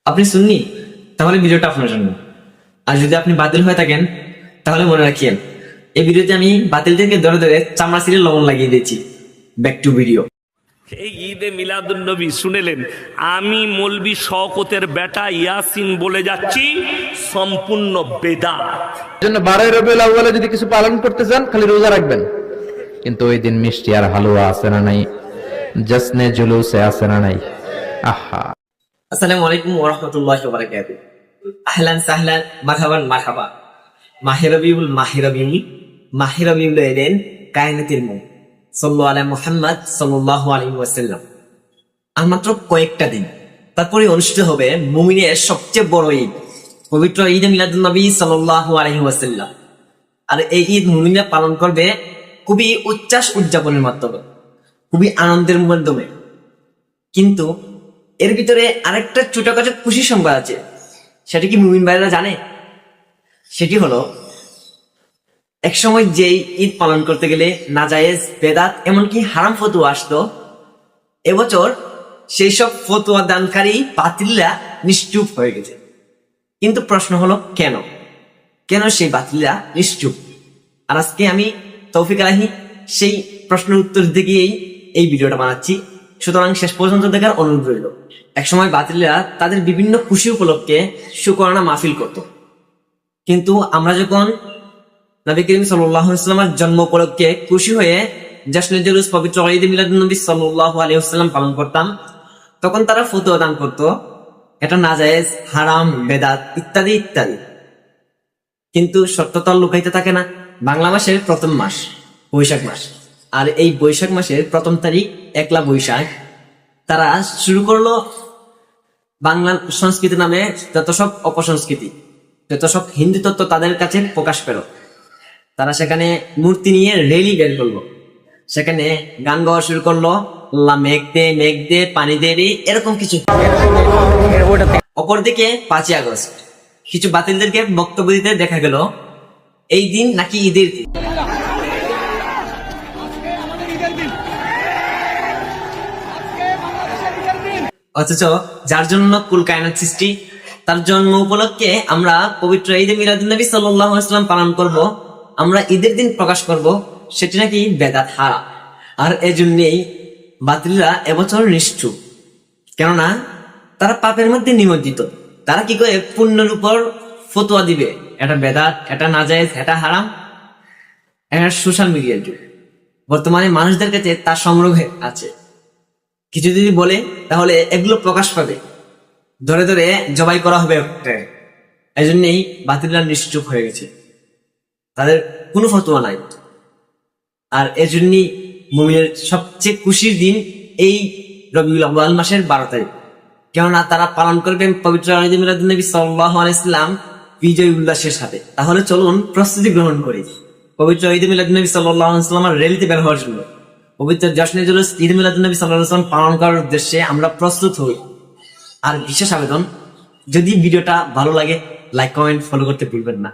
আপনি সুন্নি, তাহলে ভিডিওটা আপনার জন্য। আর যদি আপনি বাতিল হয়ে থাকেন তাহলে মনে রাখিয়েন, এই ভিডিওতে আমি বাতিলদেরকে ধরে ধরে চামড়া ছিঁড়ে লবণ লাগিয়ে দিয়েছি। Back to video. এই ঈদে মিলাদুন্নবী শুনেলেন, আমি মৌলবি শওকতের বেটা ইয়াসিন বলে যাচ্ছি সম্পূর্ণ বেদাত। জন্য 12 রবিউল আউয়ালে যদি কিছু পালন করতে চান খালি রোজা রাখবেন, কিন্তু ওই দিন মিষ্টি আর হালুয়া আছে না নাই, জশ্নে জুলুসে আছে না নাই। আহা, আসসালামু আলাইকুম ওয়া রাহমাতুল্লাহি ওয়া বারাকাতুহু। আহলান সাহলান মারহাবান মারহাবা। মাহে রবিউল এলেন কায়নাতের মুখ সাল্লাল্লাহু আলা মুহাম্মদ সাল্লাল্লাহু আলাইহি ওয়াসাল্লাম। আর মাত্র কয়েকটা দিন তারপরে অনুষ্ঠিত হবে মুমিনের সবচেয়ে বড় ঈদ, পবিত্র ঈদে মিলাদুন নবী সাল্লাল্লাহু আলাইহি ওয়াসাল্লাম। আর এই ঈদ মুমিনরা পালন করবে খুবই উচ্ছ্বাস উদযাপনের মাধ্যমে, খুবই আনন্দের মাধ্যমে। কিন্তু এর ভিতরে আরেকটা ছোটখাটো খুশি সংবাদ আছে, সেটা কি মুমিন ভাইরা জানে? সেটি হলো, একসময় যেই ঈদ পালন করতে গেলে নাজায়েজ, বেদাত, এমনকি হারাম ফতুয়া আসতো, এবছর সেই সব ফতুয়া দানকারী বাতিলরা নিশ্চুপ হয়ে গেছে। কিন্তু প্রশ্ন হলো কেন সেই বাতিলরা নিশ্চুপ? আর আজকে আমি তৌফিক আলাহি সেই প্রশ্নের উত্তর দিয়েই এই ভিডিওটা বানাচ্ছি, সুতরাং শেষ পর্যন্ত দেখার অনুরোধ রইল। একসময় বাতিলরা তাদের বিভিন্ন খুশি উপলক্ষে শুকরানা মাহফিল করত, কিন্তু আমরা যখন নবী করিম সাল্লাল্লাহু আলাইহি ওয়াসাল্লামের জন্ম উপলক্ষে খুশি হয়ে জশ্নে জুলুস পবিত্র ঈদ মিলাদুন নবী সাল্লাল্লাহু আলাইহি ওয়াসাল্লাম পালন করতাম, তখন তারা ফতোয়া দান করত এটা নাজায়েজ, হারাম, বেদাত ইত্যাদি ইত্যাদি। কিন্তু সত্যতা লুকাইতে থাকে না। বাংলা মাসের প্রথম মাস বৈশাখ মাস, আর এই বৈশাখ মাসের প্রথম তারিখ একলা বৈশাখ তারা শুরু করলো বাংলা সংস্কৃতি নামে যত সব অপসংস্কৃতি, যত সব হিন্দু তত্ত্ব তাদের কাছে প্রকাশ পেল। তারা সেখানে মূর্তি নিয়ে রেলি বের করলো, সেখানে গান গাওয়া শুরু করলো, আল্লাহ মেঘ দে পানি দে, এরকম কিছু। অপরদিকে 5ই আগস্ট কিছু বাতিলদেরকে বক্তব্য দিতে দেখা গেল এই দিন নাকি ঈদের দিন। অথচ যার জন্য কুল কায়নাত সৃষ্টি, তার জন্ম উপলক্ষে আমরা পবিত্র ঈদে মিলাদুন নবী সাল্লাল্লাহু আলাইহি ওয়াসাল্লাম পালন করব, আমরা ঈদের দিন প্রকাশ করব, সেটি নাকি বেদাত, হারাম। আর এজন্যই বাতিলরা এবছর নিশ্চুপ, কেননা তারা পাপের মধ্যে নিমজ্জিত। তারা কি করে পুণ্যের উপর ফতোয়া দিবে এটা বেদাত, এটা নাজায়েজ, এটা হারাম? এটা সোশ্যাল মিডিয়ার যুগ, বর্তমানে মানুষদের কাছে তার সংগ্রহ আছে। কিছু যদি বলে তাহলে এগুলো প্রকাশ পাবে, ধরে ধরে জবাই করা হবে। এই জন্যই বাতিলরা নিশ্চুপ হয়ে গেছে, তাদের কোনো ফতোয়া নাই। আর এজন্যই মুমিনের সবচেয়ে খুশির দিন এই রবিউল আউয়াল মাসের 12 তারিখ, কেননা তারা পালন করবেন পবিত্র ঈদ মিলাদুন নবী সাল্লাল্লাহু আলাইহি ওয়াসাল্লাম বিজয় উল্লাসের সাথে। তাহলে চলুন প্রস্তুতি গ্রহণ করি পবিত্র ঈদ মিলাদুন নবী সাল্লাল্লাহু আলাইহি ওয়াসাল্লামের র্যালিতে বের হওয়ার জন্য। পবিত্র জশ্নে জুলুস ঈদ মিলাদুন নবী সাল্লাল্লাহু আলাইহি ওয়াসাল্লাম পালন করার উদ্দেশ্যে আমরা প্রস্তুত হই। আর বিশেষ আবেদন, যদি ভিডিওটা ভালো লাগে লাইক, কমেন্ট, ফলো করতে ভুলবেন না।